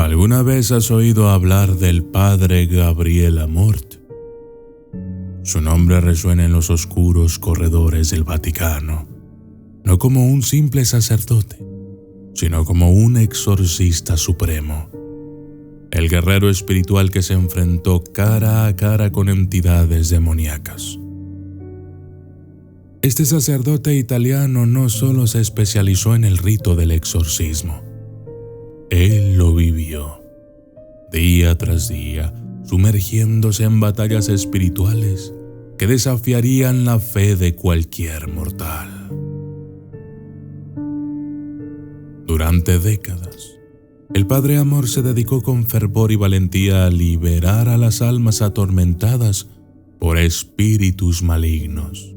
¿Alguna vez has oído hablar del padre Gabriel Amorth? Su nombre resuena en los oscuros corredores del Vaticano, no como un simple sacerdote, sino como un exorcista supremo. El guerrero espiritual que se enfrentó cara a cara con entidades demoníacas. Este sacerdote italiano no solo se especializó en el rito del exorcismo, él lo vivió, día tras día, sumergiéndose en batallas espirituales que desafiarían la fe de cualquier mortal. Durante décadas, el padre Amorth se dedicó con fervor y valentía a liberar a las almas atormentadas por espíritus malignos.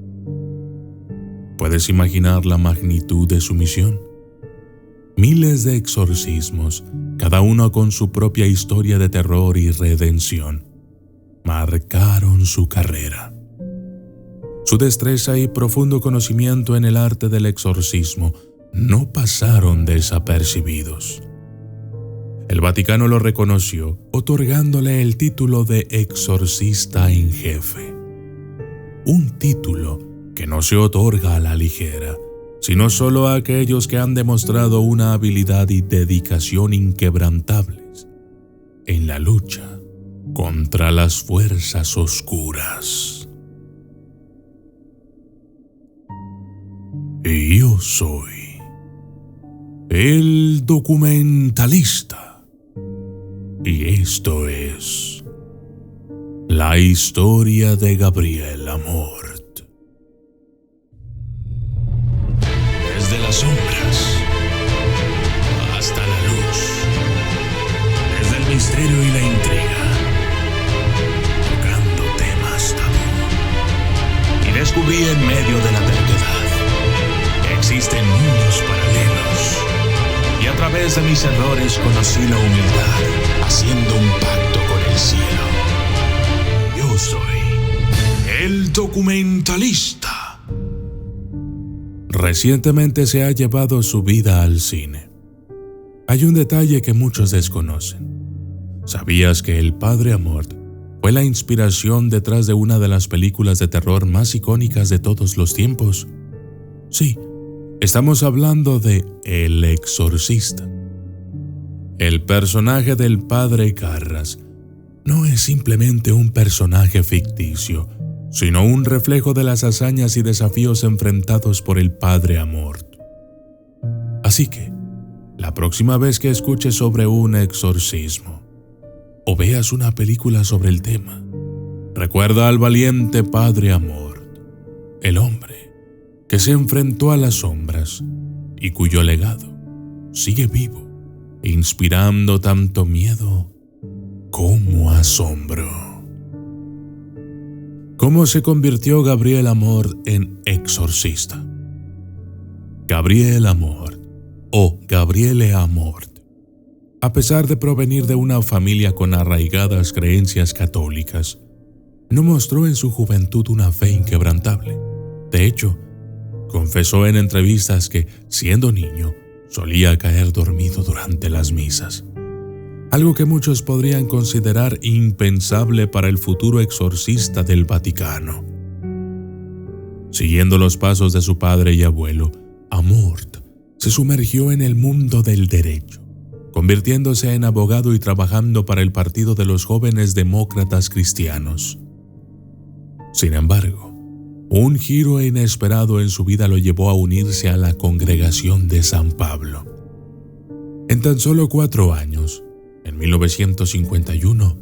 ¿Puedes imaginar la magnitud de su misión? Miles de exorcismos, cada uno con su propia historia de terror y redención, marcaron su carrera. Su destreza y profundo conocimiento en el arte del exorcismo no pasaron desapercibidos. El Vaticano lo reconoció, otorgándole el título de exorcista en jefe. Un título que no se otorga a la ligera, sino solo a aquellos que han demostrado una habilidad y dedicación inquebrantables en la lucha contra las fuerzas oscuras. Y yo soy el documentalista, y esto es la historia de Gabriel Amorth. Desde las sombras hasta la luz, desde el misterio y la intriga, tocando temas tabú. Y descubrí en medio de la terquedad que existen mundos paralelos. Y a través de mis errores conocí la humildad, haciendo un pacto con el cielo. Yo soy el documentalista. Recientemente se ha llevado su vida al cine. Hay un detalle que muchos desconocen. ¿Sabías que el padre Amorth fue la inspiración detrás de una de las películas de terror más icónicas de todos los tiempos? Sí, estamos hablando de El Exorcista. El personaje del padre Karras no es simplemente un personaje ficticio, sino un reflejo de las hazañas y desafíos enfrentados por el padre Amorth. Así que, la próxima vez que escuches sobre un exorcismo, o veas una película sobre el tema, recuerda al valiente padre Amorth, el hombre que se enfrentó a las sombras y cuyo legado sigue vivo, inspirando tanto miedo como asombro. ¿Cómo se convirtió Gabriel Amorth en exorcista? Gabriel Amorth, o Gabriele Amorth, a pesar de provenir de una familia con arraigadas creencias católicas, no mostró en su juventud una fe inquebrantable. De hecho, confesó en entrevistas que, siendo niño, solía caer dormido durante las misas. Algo que muchos podrían considerar impensable para el futuro exorcista del Vaticano. Siguiendo los pasos de su padre y abuelo, Amorth se sumergió en el mundo del derecho, convirtiéndose en abogado y trabajando para el Partido de los Jóvenes Demócratas Cristianos. Sin embargo, un giro inesperado en su vida lo llevó a unirse a la Congregación de San Pablo. En tan solo 4 años, en 1951,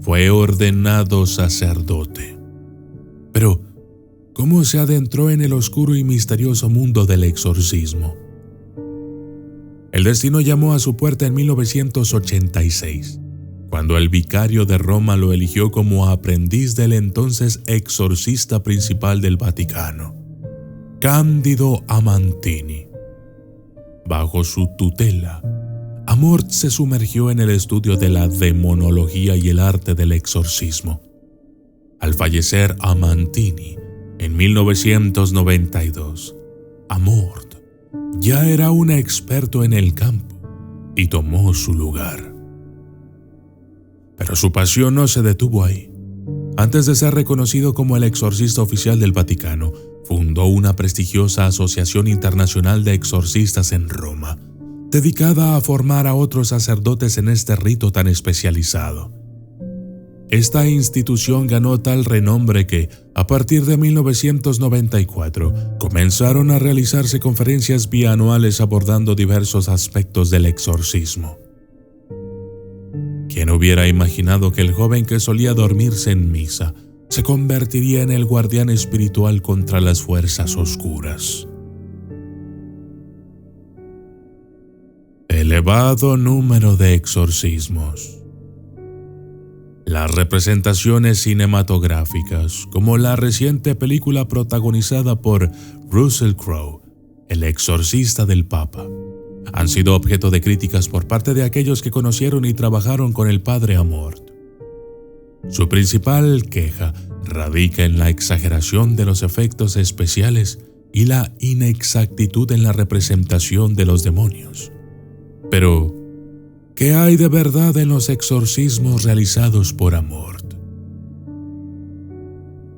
fue ordenado sacerdote. Pero, ¿cómo se adentró en el oscuro y misterioso mundo del exorcismo? El destino llamó a su puerta en 1986, cuando el vicario de Roma lo eligió como aprendiz del entonces exorcista principal del Vaticano, Cándido Amantini. Bajo su tutela, Amorth se sumergió en el estudio de la demonología y el arte del exorcismo. Al fallecer Amantini en 1992, Amorth ya era un experto en el campo y tomó su lugar. Pero su pasión no se detuvo ahí. Antes de ser reconocido como el exorcista oficial del Vaticano, fundó una prestigiosa asociación internacional de exorcistas en Roma, dedicada a formar a otros sacerdotes en este rito tan especializado. Esta institución ganó tal renombre que, a partir de 1994, comenzaron a realizarse conferencias bianuales abordando diversos aspectos del exorcismo. ¿Quién hubiera imaginado que el joven que solía dormirse en misa se convertiría en el guardián espiritual contra las fuerzas oscuras? Elevado número de exorcismos. Las representaciones cinematográficas, como la reciente película protagonizada por Russell Crowe, El exorcista del Papa, han sido objeto de críticas por parte de aquellos que conocieron y trabajaron con el padre Amorth. Su principal queja radica en la exageración de los efectos especiales y la inexactitud en la representación de los demonios. Pero, ¿qué hay de verdad en los exorcismos realizados por Amorth?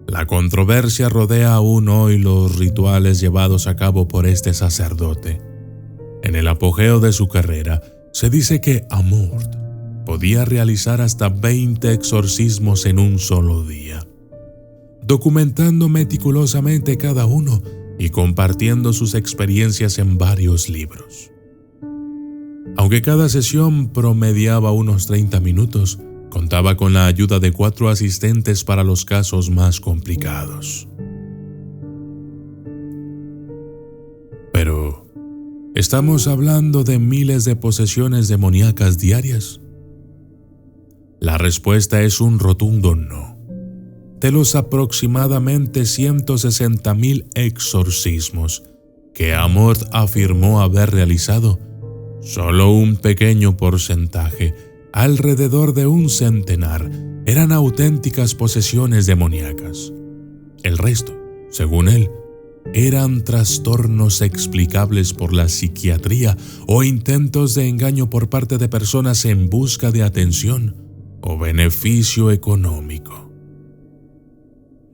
La controversia rodea aún hoy los rituales llevados a cabo por este sacerdote. En el apogeo de su carrera, se dice que Amorth podía realizar hasta 20 exorcismos en un solo día, documentando meticulosamente cada uno y compartiendo sus experiencias en varios libros. Aunque cada sesión promediaba unos 30 minutos, contaba con la ayuda de 4 asistentes para los casos más complicados. Pero, ¿estamos hablando de miles de posesiones demoníacas diarias? La respuesta es un rotundo no. De los aproximadamente 160,000 exorcismos que Amorth afirmó haber realizado, solo un pequeño porcentaje, alrededor de un centenar, eran auténticas posesiones demoníacas. El resto, según él, eran trastornos explicables por la psiquiatría o intentos de engaño por parte de personas en busca de atención o beneficio económico.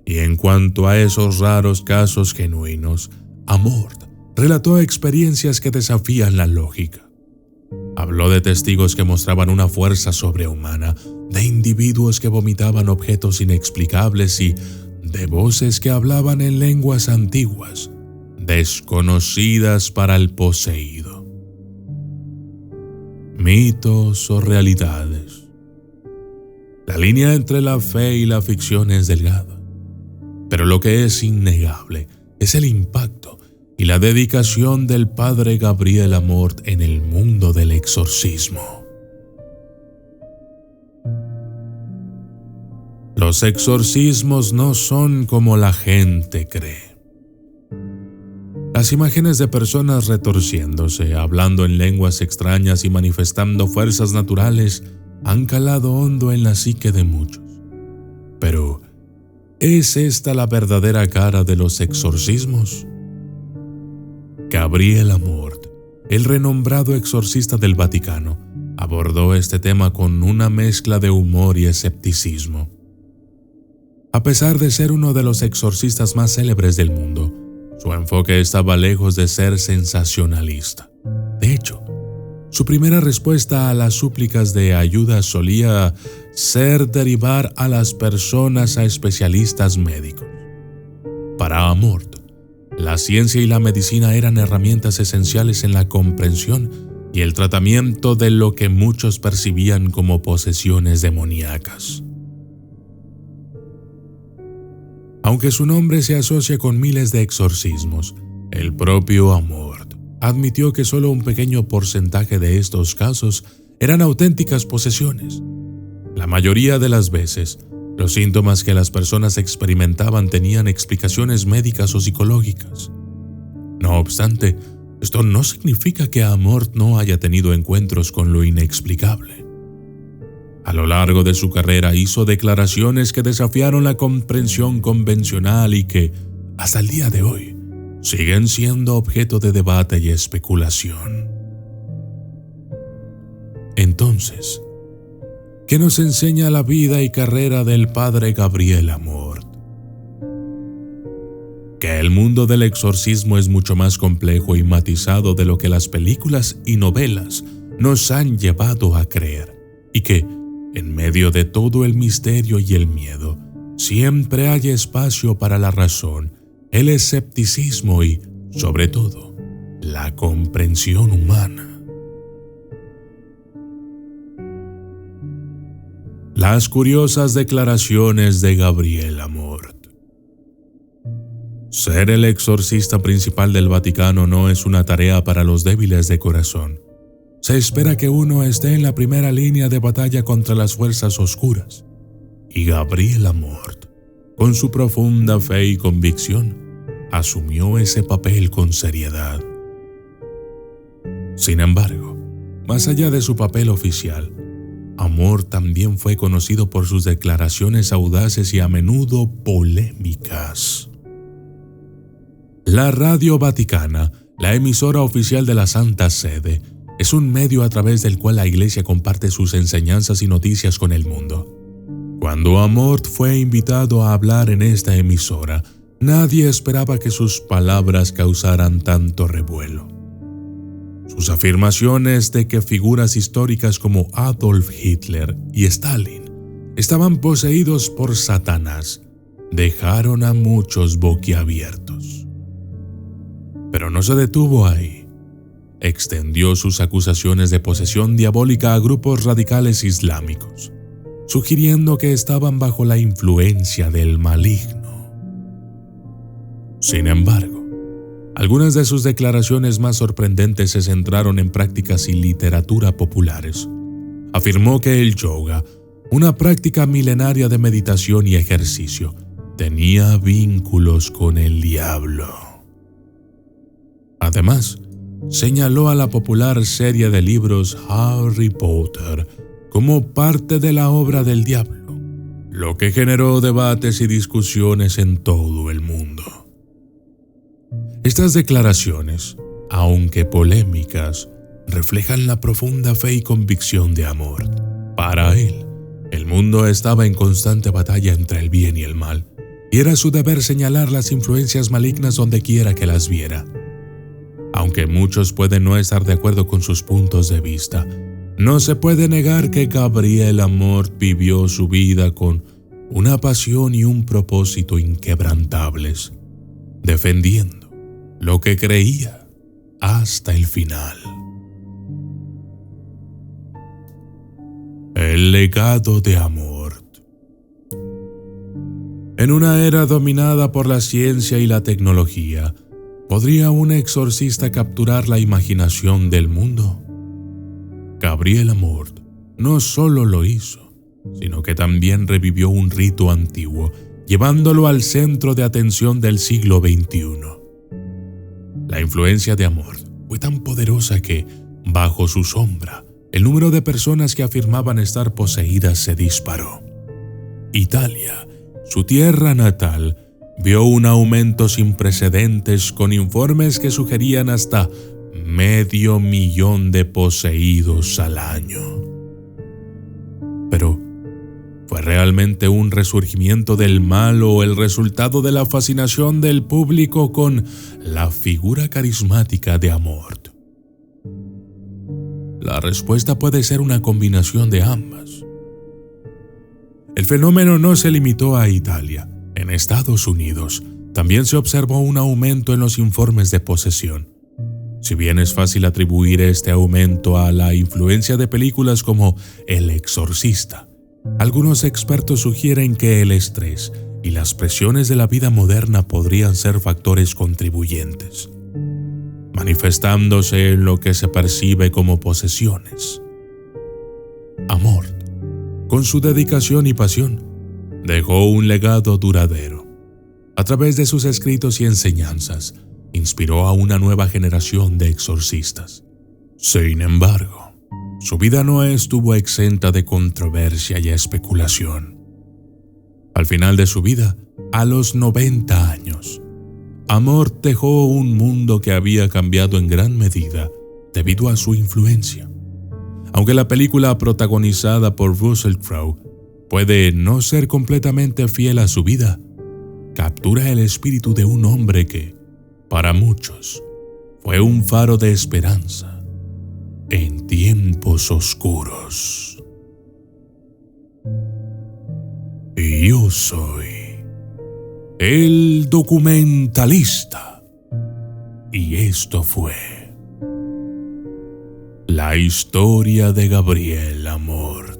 Y en cuanto a esos raros casos genuinos, Amorth relató experiencias que desafían la lógica. Habló de testigos que mostraban una fuerza sobrehumana, de individuos que vomitaban objetos inexplicables y de voces que hablaban en lenguas antiguas, desconocidas para el poseído. Mitos o realidades. La línea entre la fe y la ficción es delgada, pero lo que es innegable es el impacto y la dedicación del padre Gabriel Amorth en el mundo del exorcismo. Los exorcismos no son como la gente cree. Las imágenes de personas retorciéndose, hablando en lenguas extrañas y manifestando fuerzas naturales han calado hondo en la psique de muchos. Pero, ¿es esta la verdadera cara de los exorcismos? Gabriel Amorth, el renombrado exorcista del Vaticano, abordó este tema con una mezcla de humor y escepticismo. A pesar de ser uno de los exorcistas más célebres del mundo, su enfoque estaba lejos de ser sensacionalista. De hecho, su primera respuesta a las súplicas de ayuda solía ser derivar a las personas a especialistas médicos. Para Amorth, la ciencia y la medicina eran herramientas esenciales en la comprensión y el tratamiento de lo que muchos percibían como posesiones demoníacas. Aunque su nombre se asocia con miles de exorcismos, el propio Amorth admitió que solo un pequeño porcentaje de estos casos eran auténticas posesiones. La mayoría de las veces, los síntomas que las personas experimentaban tenían explicaciones médicas o psicológicas. No obstante, esto no significa que Amorth no haya tenido encuentros con lo inexplicable. A lo largo de su carrera hizo declaraciones que desafiaron la comprensión convencional y que, hasta el día de hoy, siguen siendo objeto de debate y especulación. Entonces, que nos enseña la vida y carrera del padre Gabriel Amorth. Que el mundo del exorcismo es mucho más complejo y matizado de lo que las películas y novelas nos han llevado a creer, y que, en medio de todo el misterio y el miedo, siempre hay espacio para la razón, el escepticismo y, sobre todo, la comprensión humana. Las curiosas declaraciones de Gabriel Amorth. Ser el exorcista principal del Vaticano no es una tarea para los débiles de corazón. Se espera que uno esté en la primera línea de batalla contra las fuerzas oscuras. Y Gabriel Amorth, con su profunda fe y convicción, asumió ese papel con seriedad. Sin embargo, más allá de su papel oficial, Amorth también fue conocido por sus declaraciones audaces y a menudo polémicas. La Radio Vaticana, la emisora oficial de la Santa Sede, es un medio a través del cual la Iglesia comparte sus enseñanzas y noticias con el mundo. Cuando Amorth fue invitado a hablar en esta emisora, nadie esperaba que sus palabras causaran tanto revuelo. Sus afirmaciones de que figuras históricas como Adolf Hitler y Stalin estaban poseídos por Satanás dejaron a muchos boquiabiertos. Pero no se detuvo ahí. Extendió sus acusaciones de posesión diabólica a grupos radicales islámicos, sugiriendo que estaban bajo la influencia del maligno. Sin embargo, algunas de sus declaraciones más sorprendentes se centraron en prácticas y literatura populares. Afirmó que el yoga, una práctica milenaria de meditación y ejercicio, tenía vínculos con el diablo. Además, señaló a la popular serie de libros Harry Potter como parte de la obra del diablo, lo que generó debates y discusiones en todo el mundo. Estas declaraciones, aunque polémicas, reflejan la profunda fe y convicción de Amorth. Para él, el mundo estaba en constante batalla entre el bien y el mal, y era su deber señalar las influencias malignas donde quiera que las viera. Aunque muchos pueden no estar de acuerdo con sus puntos de vista, no se puede negar que Gabriel Amorth vivió su vida con una pasión y un propósito inquebrantables, defendiendo lo que creía hasta el final. El legado de Amorth. En una era dominada por la ciencia y la tecnología, ¿podría un exorcista capturar la imaginación del mundo? Gabriel Amorth no solo lo hizo, sino que también revivió un rito antiguo, llevándolo al centro de atención del siglo XXI. La influencia de Amorth fue tan poderosa que, bajo su sombra, el número de personas que afirmaban estar poseídas se disparó. Italia, su tierra natal, vio un aumento sin precedentes con informes que sugerían hasta 500,000 de poseídos al año. Pero, ¿fue realmente un resurgimiento del mal o el resultado de la fascinación del público con la figura carismática de Amorth? La respuesta puede ser una combinación de ambas. El fenómeno no se limitó a Italia. En Estados Unidos también se observó un aumento en los informes de posesión. Si bien es fácil atribuir este aumento a la influencia de películas como El Exorcista, algunos expertos sugieren que el estrés y las presiones de la vida moderna podrían ser factores contribuyentes, manifestándose en lo que se percibe como posesiones. Amorth, con su dedicación y pasión, dejó un legado duradero. A través de sus escritos y enseñanzas, inspiró a una nueva generación de exorcistas. Sin embargo, su vida no estuvo exenta de controversia y especulación. Al final de su vida, a los 90 años, Amorth dejó un mundo que había cambiado en gran medida debido a su influencia. Aunque la película protagonizada por Russell Crowe puede no ser completamente fiel a su vida, captura el espíritu de un hombre que, para muchos, fue un faro de esperanza en tiempos oscuros. Y yo soy el documentalista. Y esto fue la historia de Gabriel Amor.